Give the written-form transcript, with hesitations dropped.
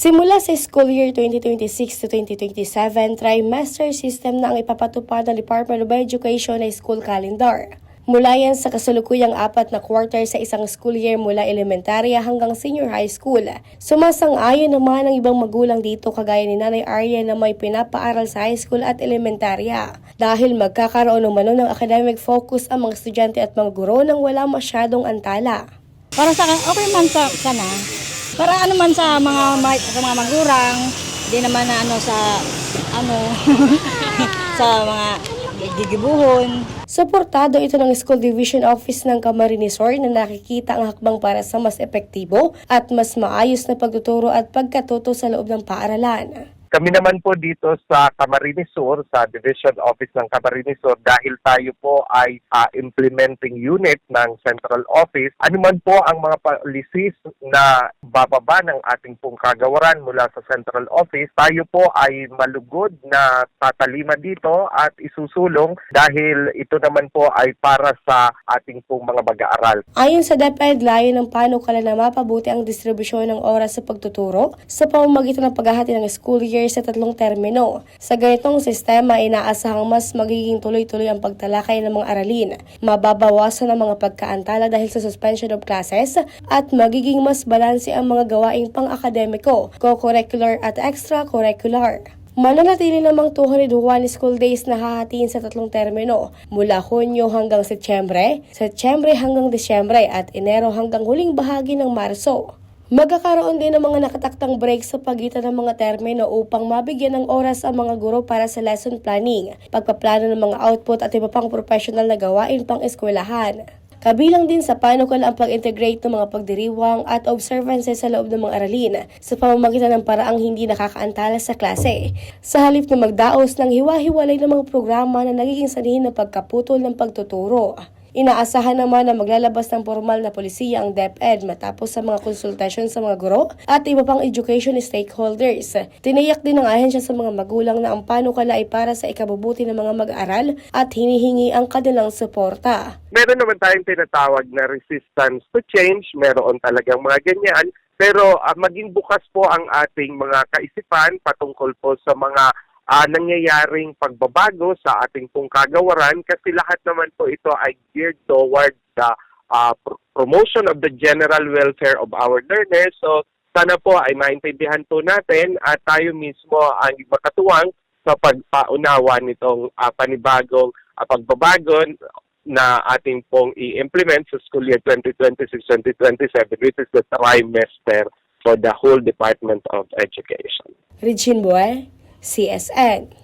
Simula sa school year 2026 to 2027, trimester system na ang ipapatupad ng Department of Education na school calendar. Mula yan sa kasalukuyang 4 na quarter sa isang school year mula elementarya hanggang senior high school. Sumasang-ayon naman ang ibang magulang dito kagaya ni Nanay Arya na may pinapaaral sa high school at elementarya. Dahil magkakaroon naman ng academic focus ang mga estudyante at mga guro nang wala masyadong antala. Para sa akin, okay man sa sana. Para ano man sa mga magurang, hindi naman na sa mga gigibuhon. Suportado ito ng School Division Office ng Camarines Sur na nakikita ang hakbang para sa mas epektibo at mas maayos na pagtuturo at pagkatuto sa loob ng paaralan. Kami naman po dito sa Camarines Sur, sa Division Office ng Camarines Sur, dahil tayo po ay implementing unit ng Central Office, ano man po ang mga policies na bababa ng ating pong kagawaran mula sa Central Office, tayo po ay malugod na tatalima dito at isusulong dahil ito naman po ay para sa ating pong mga mag-aaral. Ayon sa DepEd, layo ng panukala na mapabuti ang distribusyon ng oras sa pagtuturo sa pamamagitan ng paghahati ng school year sa 3 termino. Sa ganitong sistema, inaasahang mas magiging tuloy-tuloy ang pagtalakay ng mga aralin, mababawasan ang mga pagkaantala dahil sa suspension of classes, at magiging mas balanse ang mga gawaing pang-akademiko, co-curricular at extracurricular. Mananatili namang 201 school days na hahatiin sa 3 termino mula Hunyo hanggang Setyembre, Setyembre hanggang Disyembre at Enero hanggang huling bahagi ng Marso. Magkakaroon din ng mga nakataktang break sa pagitan ng mga termino upang mabigyan ng oras ang mga guro para sa lesson planning, pagpaplano ng mga output at iba pang professional na gawain pang-eskwelahan. Kabilang din sa panukala ang pag-integrate ng mga pagdiriwang at observances sa loob ng mga aralin sa pamamagitan ng paraang hindi nakakaantala sa klase, sa halip na magdaos ng hiwa-hiwalay ng mga programa na nagiging sanhin ng pagkaputol ng pagtuturo. Inaasahan naman na maglalabas ng formal na polisiya ang DepEd matapos sa mga konsultasyon sa mga guro at iba pang education stakeholders. Tiniyak din ng ahensya sa mga magulang na ang panukala ay para sa ikabubuti ng mga mag-aaral at hinihingi ang kanilang suporta. Meron naman tayong tinatawag na resistance to change, meron talagang mga ganyan, pero maging bukas po ang ating mga kaisipan patungkol po sa mga nangyayaring pagbabago sa ating pong kagawaran kasi lahat naman po ito ay geared towards the promotion of the general welfare of our learners. So sana po ay maintindihan po natin at tayo mismo ang makatuwang sa pagpaunawa nitong panibagong pagbabago na ating pong i-implement sa school year 2026-2027, which is the trimester for the whole Department of Education. Regine Boy, CSN.